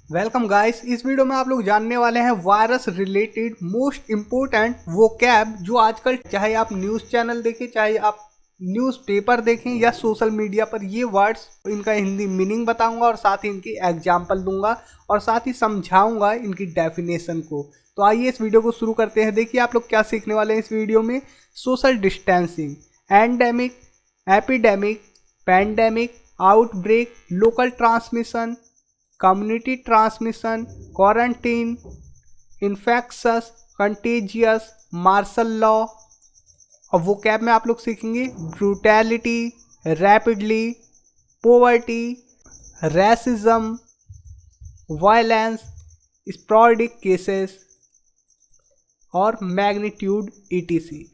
Welcome guys. इस video में आप लोग जानने वाले हैं virus related most important vocab जो आजकल चाहे आप न्यूज़ चैनल देखें, चाहे आप न्यूज़ पेपर देखें या सोशल मीडिया पर ये वर्ड्स, इनका हिंदी मीनिंग बताऊंगा और साथ ही इनकी एग्जाम्पल दूंगा और साथ ही समझाऊंगा इनकी डेफिनेशन को। तो आइए इस वीडियो को शुरू करते हैं। देखिए आप लोग क्या सीखने वाले हैं इस वीडियो में। Social distancing, endemic, epidemic, pandemic, outbreak, local transmission, community transmission, quarantine, infectious, contagious, martial law. और वो कैब में आप लोग सीखेंगे brutality, rapidly, poverty, racism, violence, sporadic cases और मैग्नीट्यूड ईटीसी।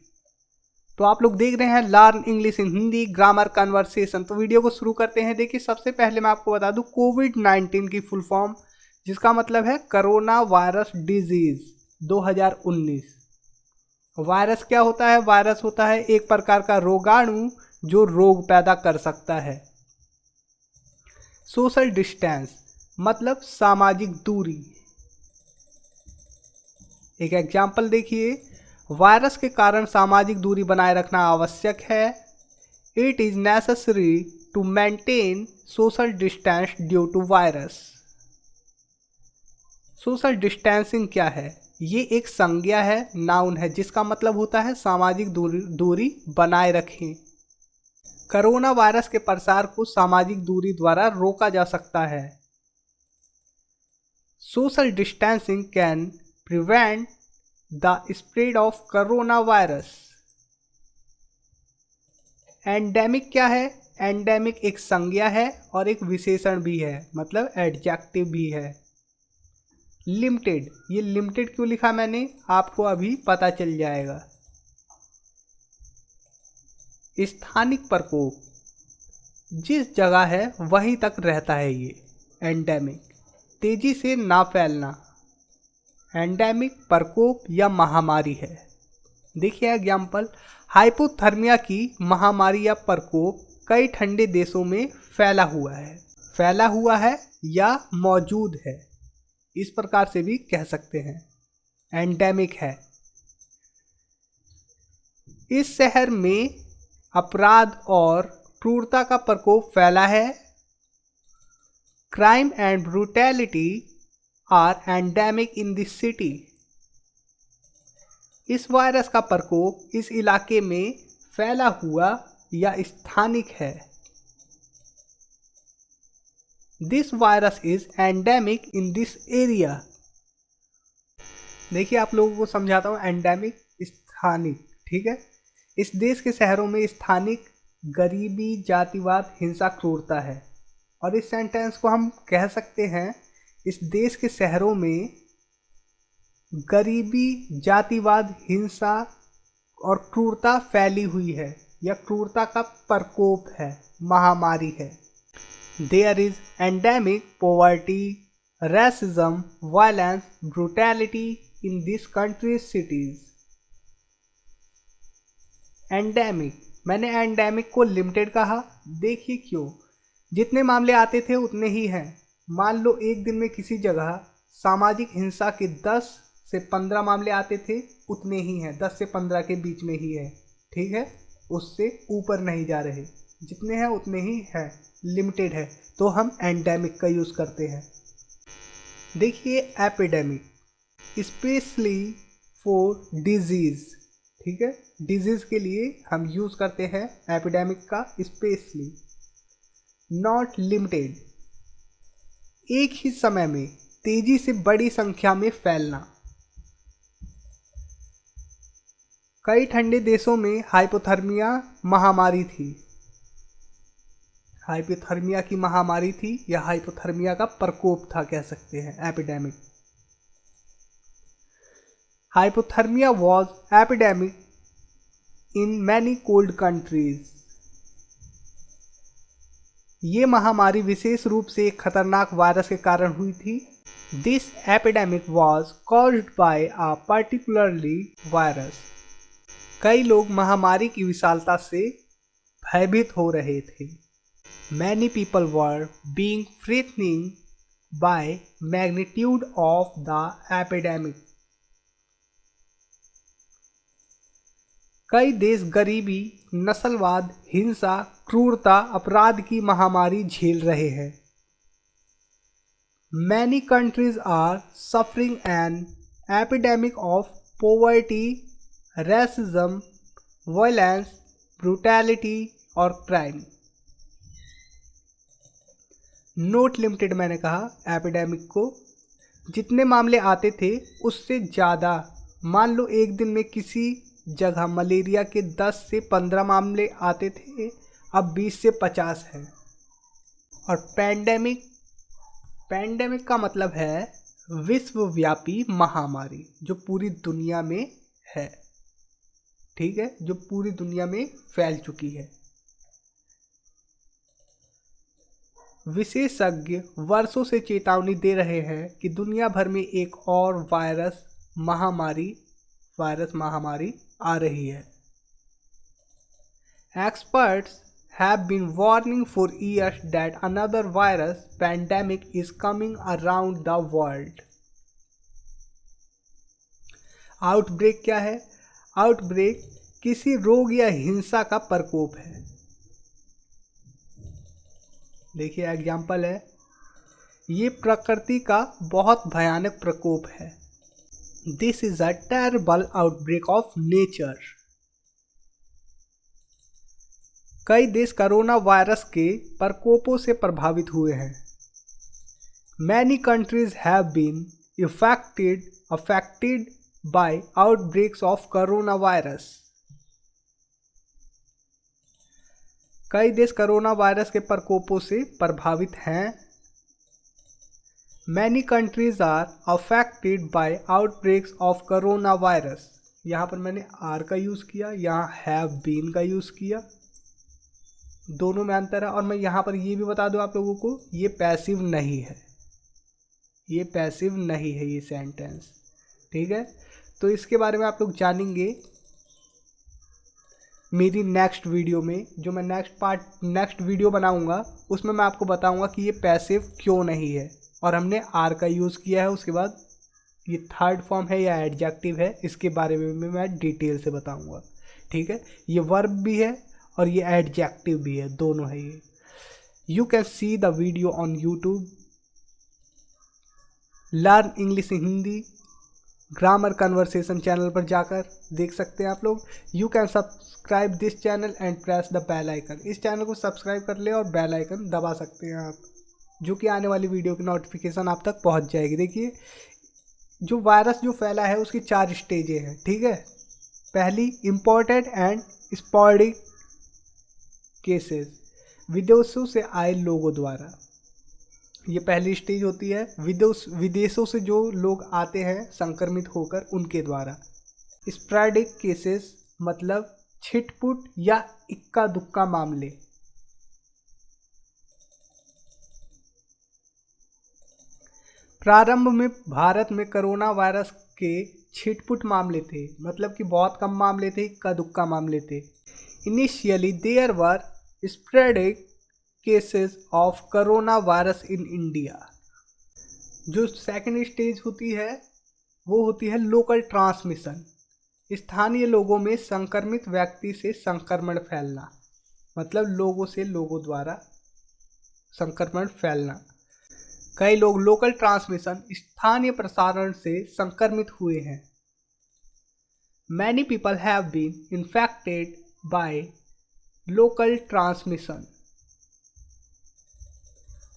तो आप लोग देख रहे हैं learn English in Hindi grammar conversation. तो वीडियो को शुरू करते हैं। देखिए सबसे पहले मैं आपको बता दूं कोविड-19 की फुल फॉर्म, जिसका मतलब है कोरोना वायरस डिजीज 2019। वायरस क्या होता है? वायरस होता है एक प्रकार का रोगाणु जो रोग पैदा कर सकता है। सोशल डिस्टेंस मतलब सामाजिक दूरी। एक एग्जाम्पल देखिए, वायरस के कारण सामाजिक दूरी बनाए रखना आवश्यक है। It is necessary to maintain social distance due to virus. Social distancing क्या है? ये एक संज्ञा है, नाउन है, जिसका मतलब होता है सामाजिक दूरी बनाए रखें। कोरोना वायरस के प्रसार को सामाजिक दूरी द्वारा रोका जा सकता है। Social distancing can prevent the spread of corona virus. Endemic क्या है? एंडेमिक एक संज्ञा है और एक विशेषण भी है, मतलब एडजेक्टिव भी है। लिमिटेड, ये लिमिटेड क्यों लिखा मैंने आपको अभी पता चल जाएगा। स्थानिक प्रकोप, जिस जगह है वहीं तक रहता है ये एंडेमिक, तेजी से ना फैलना। एंडेमिक प्रकोप या महामारी है। देखिए एग्जाम्पल, हाइपोथर्मिया की महामारी या प्रकोप कई ठंडे देशों में फैला हुआ है या मौजूद है, इस प्रकार से भी कह सकते हैं। एंडेमिक है। इस शहर में अपराध और क्रूरता का प्रकोप फैला है। Crime and brutality are endemic in this city. इस वायरस का प्रकोप इस इलाके में फैला हुआ या स्थानिक है। This virus is endemic in this area. देखिए आप लोगों को समझाता हूँ। एंडेमिक स्थानिक, ठीक है। इस देश के शहरों में स्थानिक गरीबी, जातिवाद, हिंसा, क्रूरता है। और इस सेंटेंस को हम कह सकते हैं, इस देश के शहरों में गरीबी, जातिवाद, हिंसा और क्रूरता फैली हुई है या क्रूरता का प्रकोप है, महामारी है। There is endemic poverty, racism, violence, brutality in this countries cities. Endemic, मैंने एंडेमिक को लिमिटेड कहा। देखिए क्यों, जितने मामले आते थे उतने ही हैं। मान लो एक दिन में किसी जगह सामाजिक हिंसा के 10 से 15 मामले आते थे, उतने ही हैं, 10 से 15 के बीच में ही है, ठीक है, उससे ऊपर नहीं जा रहे। जितने हैं उतने ही हैं, लिमिटेड है, तो हम एंडेमिक का यूज़ करते हैं। देखिए एपिडेमिक, स्पेशली फॉर डिजीज़, ठीक है, डिजीज़ के लिए हम यूज़ करते हैं एपिडेमिक का, स्पेशली। नॉट लिमिटेड, एक ही समय में तेजी से बड़ी संख्या में फैलना। कई ठंडे देशों में हाइपोथर्मिया महामारी थी। हाइपोथर्मिया की महामारी थी या हाइपोथर्मिया का प्रकोप था, कह सकते हैं, epidemic. Hypothermia was epidemic in many cold countries. ये महामारी विशेष रूप से एक खतरनाक वायरस के कारण हुई थी। This epidemic was caused by a particularly virus. कई लोग महामारी की विशालता से भयभीत हो रहे थे। Many people were being threatened by magnitude of the epidemic. कई देश गरीबी, नस्लवाद, हिंसा, क्रूरता, अपराध की महामारी झेल रहे हैं. Many countries are suffering an epidemic of poverty, racism, violence, brutality और crime. नोट लिमिटेड मैंने कहा एपिडेमिक को. जितने मामले आते थे उससे ज़्यादा. मान लो एक दिन में किसी जगह मलेरिया के 10 से 15 मामले आते थे, अब 20 से 50 है. और पैंडेमिक का मतलब है विश्वव्यापी महामारी जो पूरी दुनिया में है. ठीक है, जो पूरी दुनिया में फैल चुकी है. विशेषज्ञ वर्षों से चेतावनी दे रहे हैं कि दुनिया भर में एक और वायरस महामारी आ रही है. Experts have been warning for years that another virus pandemic is coming around the world. Outbreak क्या है? आउटब्रेक किसी रोग या हिंसा का प्रकोप है. देखिए एग्जाम्पल है, ये प्रकृति का बहुत भयानक प्रकोप है. This is a terrible outbreak of nature. कई देश कोरोना वायरस के प्रकोपों से प्रभावित हुए हैं. Many countries have been affected by outbreaks of corona virus. कई देश कोरोना वायरस के प्रकोपों से प्रभावित हैं. Many countries are affected by outbreaks of corona virus. यहाँ पर मैंने आर का यूज़ किया, यहाँ हैव बीन का यूज़ किया. दोनों में अंतर है. और मैं यहाँ पर ये भी बता दूँ आप लोगों को, ये पैसिव नहीं है, ये पैसिव नहीं है ये सेंटेंस. ठीक है, तो इसके बारे में आप लोग जानेंगे मेरी नेक्स्ट वीडियो में. जो मैं नेक्स्ट वीडियो बनाऊंगा उसमें मैं आपको बताऊंगा कि ये पैसिव क्यों नहीं है और हमने आर का यूज़ किया है. उसके बाद ये थर्ड फॉर्म है या एडजेक्टिव है, इसके बारे में मैं डिटेल से बताऊंगा. ठीक है, ये वर्ब भी है और ये एडजेक्टिव भी है, दोनों है ये. You can see the video on YouTube. Learn English Hindi grammar conversation channel पर जाकर देख सकते हैं आप लोग. You can subscribe this channel and press the bell icon. इस चैनल को सब्सक्राइब कर ले और बेल आइकन दबा सकते हैं आप, जो कि आने वाली वीडियो की नोटिफिकेशन आप तक पहुंच जाएगी. देखिए जो वायरस जो फैला है उसकी 4 स्टेजें हैं. ठीक है, पहली इम्पोर्टेड एंड स्पॉडिक केसेस, विदेशों से आए लोगों द्वारा. ये पहली स्टेज होती है. विदेशों से जो लोग आते हैं संक्रमित होकर उनके द्वारा. स्प्रैडिक केसेस मतलब छिटपुट या इक्का दुक्का मामले. प्रारंभ में भारत में कोरोना वायरस के छिटपुट मामले थे, मतलब कि बहुत कम मामले थे, इक्का दुक्का मामले थे. Initially there were sporadic cases of corona virus in India. जो सेकंड स्टेज होती है वो होती है लोकल ट्रांसमिशन. स्थानीय लोगों में संक्रमित व्यक्ति से संक्रमण फैलना, मतलब लोगों से लोगों द्वारा संक्रमण फैलना. कई लोग लोकल ट्रांसमिशन स्थानीय प्रसारण से संक्रमित हुए हैं. Many people have been infected by local transmission.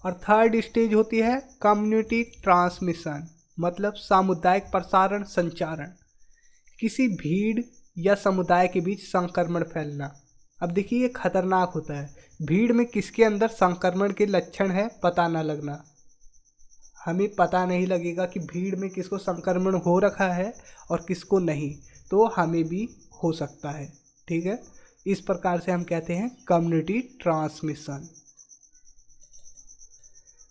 और थर्ड स्टेज होती है कम्युनिटी ट्रांसमिशन, मतलब सामुदायिक प्रसारण संचारण. किसी भीड़ या समुदाय के बीच संक्रमण फैलना. अब देखिए ये खतरनाक होता है. भीड़ में किसके अंदर संक्रमण के लक्षण है पता ना लगना. हमें पता नहीं लगेगा कि भीड़ में किसको संक्रमण हो रखा है और किसको नहीं, तो हमें भी हो सकता है. ठीक है, इस प्रकार से हम कहते हैं community transmission.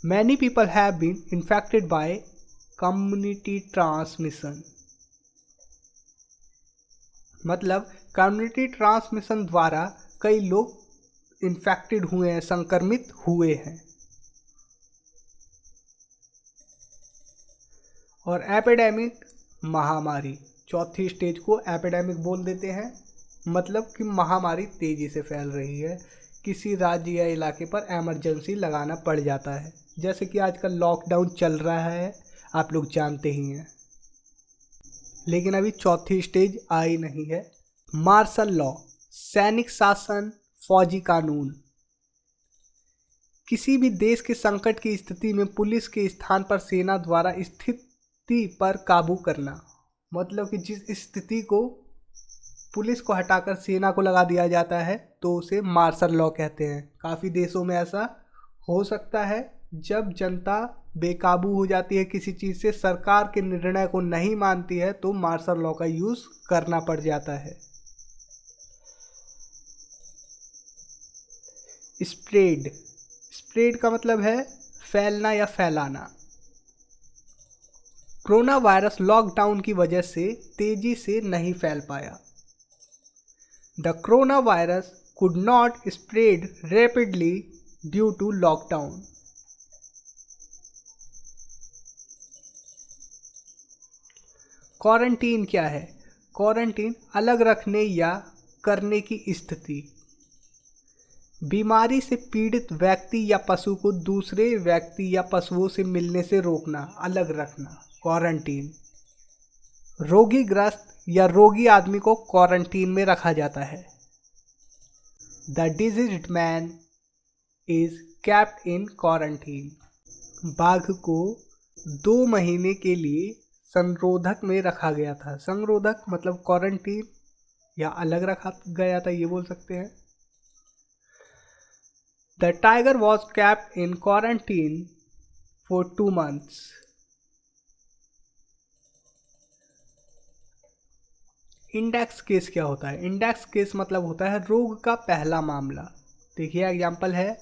Many people have been infected by community transmission. मतलब कम्युनिटी ट्रांसमिशन द्वारा कई लोग इन्फेक्टेड हुए हैं, संक्रमित हुए हैं. और एपिडेमिक महामारी, चौथी स्टेज को एपिडेमिक बोल देते हैं, मतलब कि महामारी तेज़ी से फैल रही है, किसी राज्य या इलाके पर इमरजेंसी लगाना पड़ जाता है, जैसे कि आजकल लॉकडाउन चल रहा है, आप लोग जानते ही हैं। लेकिन अभी चौथी स्टेज आई नहीं है। मार्शल लॉ, सैनिक शासन, फौजी कानून। किसी भी देश के संकट की स्थिति में पुलिस के स्थान पर सेना द्वारा स्थिति पर काबू करना, मतलब कि जिस स्थिति को पुलिस को हटाकर सेना को लगा दिया जाता है तो उसे मार्शल लॉ कहते हैं। काफ़ी देशों में ऐसा हो सकता है, जब जनता बेकाबू हो जाती है किसी चीज़ से, सरकार के निर्णय को नहीं मानती है, तो मार्शल लॉ का यूज़ करना पड़ जाता है। स्प्रेड, स्प्रेड का मतलब है फैलना या फैलाना। कोरोना वायरस लॉकडाउन की वजह से तेजी से नहीं फैल पाया। The corona virus could not spread rapidly due to lockdown. Quarantine क्या है? क्वारंटीन अलग रखने या करने की स्थिति। बीमारी से पीड़ित व्यक्ति या पशु को दूसरे व्यक्ति या पशुओं से मिलने से रोकना, अलग रखना, क्वारंटीन। रोगीग्रस्त या रोगी आदमी को क्वारंटीन में रखा जाता है। The diseased man is kept in quarantine. बाघ को 2 महीने के लिए संरोधक में रखा गया था। संरोधक मतलब क्वारंटीन या अलग रखा गया था, ये बोल सकते हैं। The tiger was kept in quarantine for 2 months। Index case क्या होता है? इंडेक्स केस मतलब होता है रोग का पहला मामला। देखिए एग्जाम्पल है,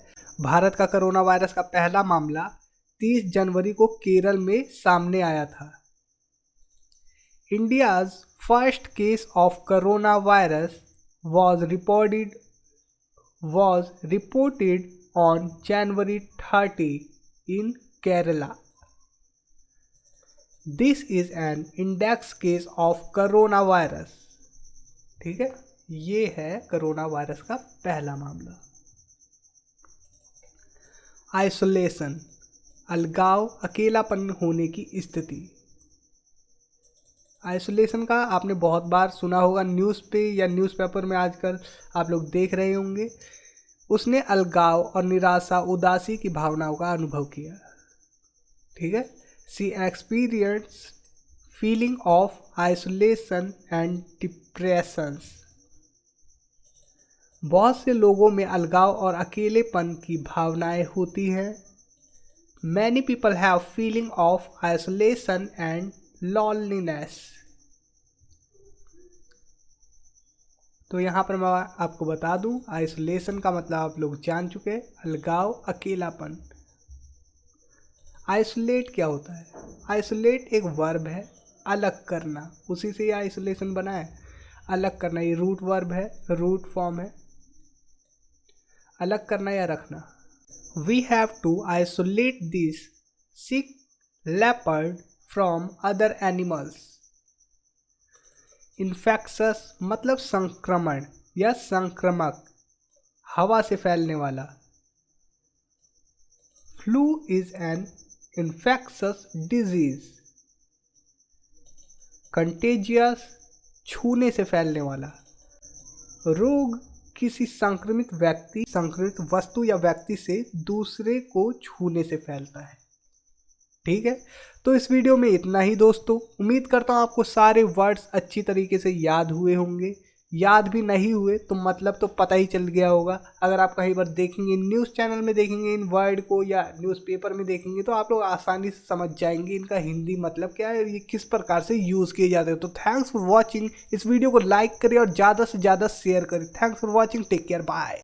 भारत का कोरोना वायरस का पहला मामला 30 जनवरी को केरल में सामने आया था। India's first case of coronavirus was reported on January 30 in Kerala. This is an index case of coronavirus. ठीक है, ये है कोरोना वायरस का पहला मामला। आइसोलेशन, अलगाव, अकेलापन होने की स्थिति। आइसोलेशन का आपने बहुत बार सुना होगा, न्यूज़ पे या न्यूज़पेपर में आजकल आप लोग देख रहे होंगे। उसने अलगाव और निराशा, उदासी की भावनाओं का अनुभव किया। ठीक है, she experience feeling of isolation and depressions. बहुत से लोगों में अलगाव और अकेलेपन की भावनाएं होती हैं। Many people have feeling of isolation and loneliness. तो यहाँ पर मैं आपको बता दूं, आइसोलेशन का मतलब आप लोग जान चुके हैं, अलगाव, अकेलापन। आइसोलेट क्या होता है? आइसोलेट एक वर्ब है, अलग करना, उसी से ये आइसोलेशन बना है। अलग करना, ये रूट वर्ब है, रूट फॉर्म है। अलग करना या रखना। We have to isolate this sick leopard from other animals. Infectious मतलब संक्रमण या संक्रमक, हवा से फैलने वाला। Flu is an infectious disease. Contagious छूने से फैलने वाला। रोग किसी संक्रमित व्यक्ति, संक्रमित वस्तु या व्यक्ति से दूसरे को छूने से फैलता है। ठीक है, तो इस वीडियो में इतना ही दोस्तों। उम्मीद करता हूँ आपको सारे वर्ड्स अच्छी तरीके से याद हुए होंगे। याद भी नहीं हुए तो मतलब तो पता ही चल गया होगा। अगर आप कहीं पर देखेंगे, न्यूज़ चैनल में देखेंगे इन वर्ड को या न्यूज़पेपर में देखेंगे, तो आप लोग आसानी से समझ जाएंगे इनका हिंदी मतलब क्या है, ये किस प्रकार से यूज़ किए जाते हैं। तो थैंक्स फॉर वॉचिंग। इस वीडियो को लाइक करें और ज़्यादा से ज़्यादा शेयर करें। Thanks for watching, take care, bye.